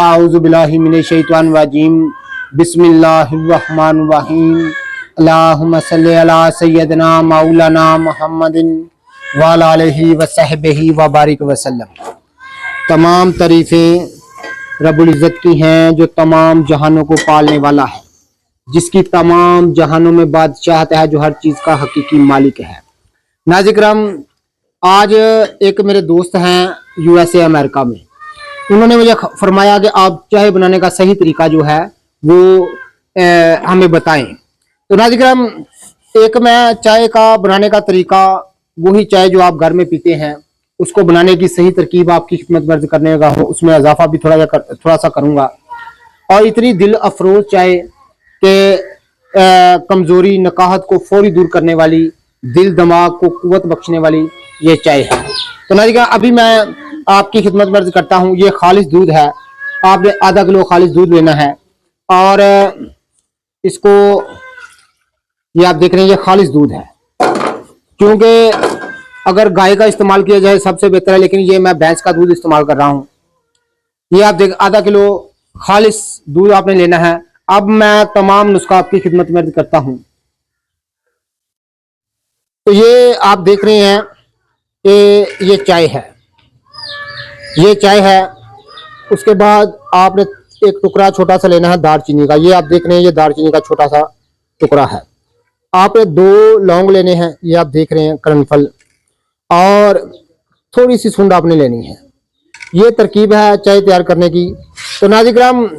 आऊज़ु बिल्लाहि मिनश शैतानिर रजीम। बिस्मिल्लाहिर्रहमानिर्रहीम। अल्लाहुम्मा सल्लि अला सय्यदिना मौलाना मुहम्मदिन व अला आलिहि व सहबिही व बारिक वसल्लम। तमाम तारीफ़ें रब्बुल इज़्ज़त की हैं जो तमाम जहानों को पालने वाला है, जिसकी तमाम जहानों में बादशाहत है, जो हर चीज़ का हकीकी मालिक है। नाज़िक्राम, आज एक मेरे दोस्त हैं यूएसए अमेरिका में, उन्होंने मुझे फरमाया कि आप चाय बनाने का सही तरीका जो है वो हमें बताएं। तो नाज़िक्राम, एक मैं चाय का बनाने का तरीका, वही चाय जो आप घर में पीते हैं, उसको बनाने की सही तरकीब आपकी खिदमत में अर्ज करने का हो, उसमें इजाफा भी थोड़ा सा करूँगा। और इतनी दिल अफरोज चाय के कमज़ोरी नकाहत को फौरी दूर करने वाली, दिल दिमाग को कुव्वत बख्शने वाली ये चाय है। तो नाज़िक्राम, अभी मैं आपकी खिदमत में अर्ज करता हूँ। ये खालिश दूध है, आपने आधा किलो खालिश दूध लेना है और इसको, ये आप देख रहे हैं ये खालिश दूध है, क्योंकि अगर गाय का इस्तेमाल किया जाए सबसे बेहतर है, लेकिन ये मैं भैंस का दूध इस्तेमाल कर रहा हूँ। ये आप देख, आधा किलो खालिश दूध आपने लेना है। अब मैं तमाम नुस्खा आपकी खिदमत में अर्ज करता हूँ। तो ये आप देख रहे हैं कि ये चाय है, ये चाय है। उसके बाद आपने एक टुकड़ा छोटा सा लेना है दालचीनी का। ये आप देख रहे हैं ये दालचीनी का छोटा सा टुकड़ा है। आपने 2 लौंग लेने हैं, ये आप देख रहे हैं करनफल, और थोड़ी सी सूंड आपने लेनी है। ये तरकीब है चाय तैयार करने की। तो नाज़िक्राम,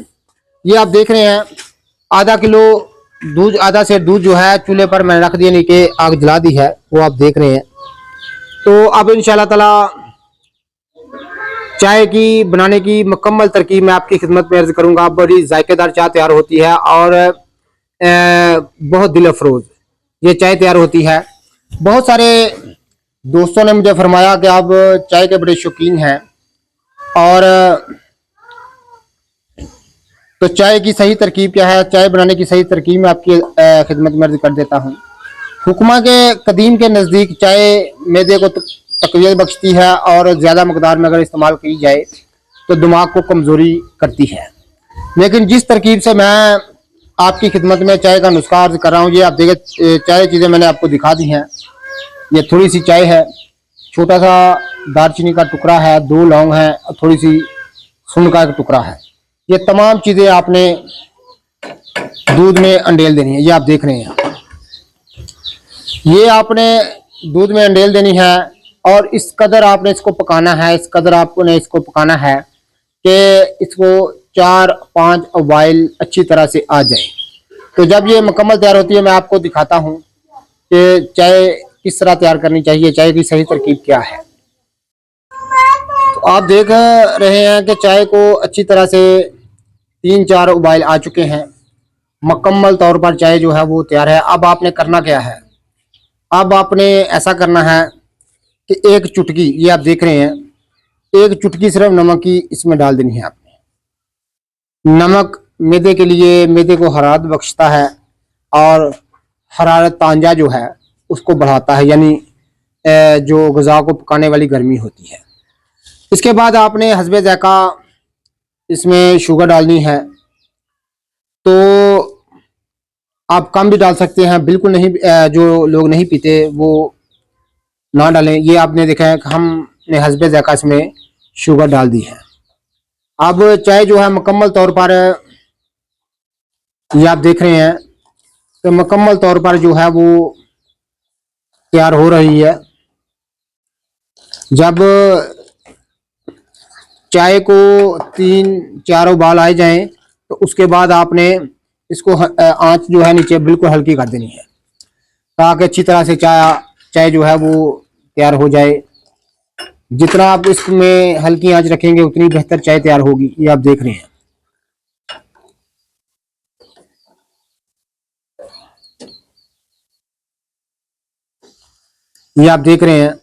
ये आप देख रहे हैं आधा किलो दूध, आधा सेर दूध जो है चूल्हे पर मैंने रख दिया, नीचे आग जला दी है, वो आप देख रहे हैं। तो अब इंशाल्लाह ताला चाय की बनाने की मुकम्मल तरकीब मैं आपकी खिदमत में अर्ज करूंगा। बड़ी जायकेदार चाय तैयार होती है और बहुत दिल अफरोज ये चाय तैयार होती है। बहुत सारे दोस्तों ने मुझे फरमाया कि आप चाय के बड़े शौकीन हैं, और तो चाय की सही तरकीब क्या है, चाय बनाने की सही तरकीब मैं आपकी खिदमत में अर्ज कर देता हूँ। हुक्मा के कदीम के नज़दीक चाय मैदे को तक़वियत बख्शती है, और ज़्यादा मकदार में अगर इस्तेमाल की जाए तो दिमाग को कमज़ोरी करती है। लेकिन जिस तरकीब से मैं आपकी खिदमत में चाय का नुस्खा अर्ज कर रहा हूँ, ये आप देखें, चाय चीज़ें मैंने आपको दिखा दी हैं। ये थोड़ी सी चाय है, छोटा सा दालचीनी का टुकड़ा है, 2 लौंग हैं, और थोड़ी सी सूंड का एक टुकड़ा है। ये तमाम चीज़ें आपने दूध में अंडेल देनी है। ये आप देख रहे हैं, ये आपने दूध में अंडेल देनी है, और इस कदर आपने इसको पकाना है, इस कदर आपने इसको पकाना है कि इसको 4-5 उबाइल अच्छी तरह से आ जाए। तो जब ये मुकम्मल तैयार होती है, मैं आपको दिखाता हूँ कि चाय किस तरह तैयार करनी चाहिए, चाय की सही तरकीब क्या है। तो आप देख रहे हैं कि चाय को अच्छी तरह से 3-4 उबाइल आ चुके हैं, मुकम्मल तौर पर चाय जो है वो तैयार है। अब आपने करना क्या है, अब आपने ऐसा करना है कि एक चुटकी, ये आप देख रहे हैं, एक चुटकी सिर्फ नमक की इसमें डाल देनी है आपने। नमक मैदे के लिए, मैदे को हरारत बख्शता है, और हरारत तांजा जो है उसको बढ़ाता है, यानी जो ग़िज़ा को पकाने वाली गर्मी होती है। इसके बाद आपने हस्बे ज़ायक़ा इसमें शुगर डालनी है। तो आप कम भी डाल सकते हैं, बिल्कुल नहीं, जो लोग नहीं पीते वो ना डालें। ये आपने देखा है कि हमने हस्बे ज़ायक़ा इसमें शुगर डाल दी है। अब चाय जो है मुकम्मल तौर पर, ये आप देख रहे हैं तो मुकम्मल तौर पर जो है वो तैयार हो रही है। जब चाय को 3-4 उबाल आ जाएं, तो उसके बाद आपने इसको आंच जो है नीचे बिल्कुल हल्की कर देनी है, ताकि अच्छी तरह से चाय जो है वो तैयार हो जाए। जितना आप इसमें हल्की आंच रखेंगे उतनी बेहतर चाय तैयार होगी। ये आप देख रहे हैं, ये आप देख रहे हैं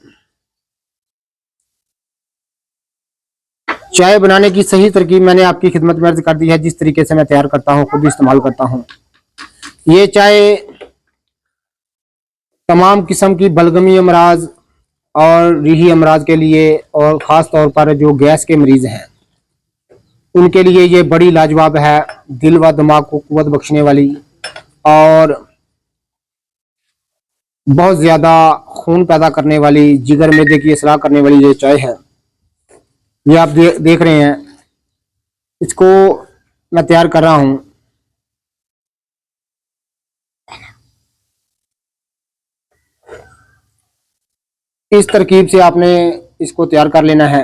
चाय बनाने की सही तरकीब मैंने आपकी खिदमत में अर्ज कर दी है। जिस तरीके से मैं तैयार करता हूँ, खुद इस्तेमाल करता हूँ। ये चाय तमाम किस्म की बलगमी अमराज और रीही अमराज के लिए, और ख़ास तौर पर जो गैस के मरीज़ हैं उनके लिए ये बड़ी लाजवाब है, दिल व दिमाग को कुव्वत बख्शने वाली और बहुत ज्यादा खून पैदा करने वाली, जिगर मैदे की इसलाह करने वाली ये चाय है। ये आप देख रहे हैं, इसको मैं तैयार कर रहा हूं। इस तरकीब से आपने इसको तैयार कर लेना है।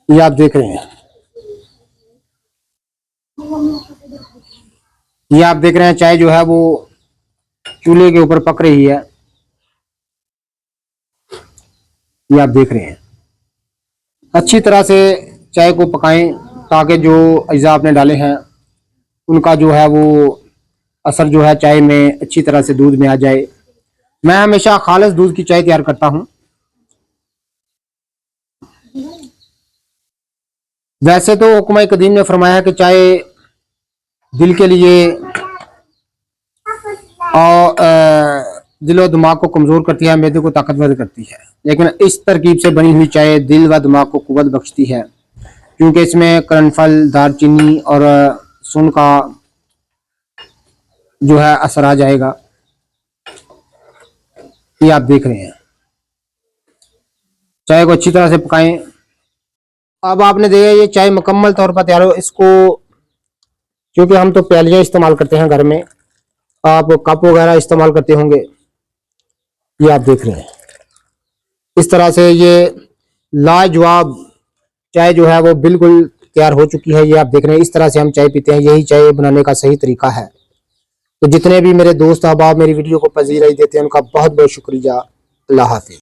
ये आप देख रहे हैं, ये आप देख रहे हैं चाय जो है वो चूल्हे के ऊपर पक रही है। ये आप देख रहे हैं, अच्छी तरह से चाय को पकाएं ताकि जो अज्जा आपने डाले हैं उनका जो है वो असर जो है चाय में अच्छी तरह से दूध में आ जाए। मैं हमेशा खालिस दूध की चाय तैयार करता हूं। वैसे तो हुक्मा कदीम ने फरमाया कि चाय दिल के लिए और दिल और दिमाग को कमजोर करती है, मैदे को ताकतवर करती है, लेकिन इस तरकीब से बनी हुई चाय दिल व दिमाग को कुव्वत बख्शती है, क्योंकि इसमें करनफल, दारचीनी और सुन का जो है असर आ जाएगा। ये आप देख रहे हैं, चाय को अच्छी तरह से पकाएं। अब आपने देखा ये चाय मुकम्मल तौर पर तैयार हो। इसको क्योंकि हम तो प्यालियां इस्तेमाल करते हैं घर में, आप कप वगैरह इस्तेमाल करते होंगे। ये आप देख रहे हैं, इस तरह से ये लाजवाब चाय जो है वो बिल्कुल तैयार हो चुकी है। ये आप देख रहे हैं, इस तरह से हम चाय पीते हैं, यही चाय बनाने का सही तरीका है। तो जितने भी मेरे दोस्त अहबाब मेरी वीडियो को पजीराई देते हैं उनका बहुत बहुत शुक्रिया। अल्लाह हाफिज़।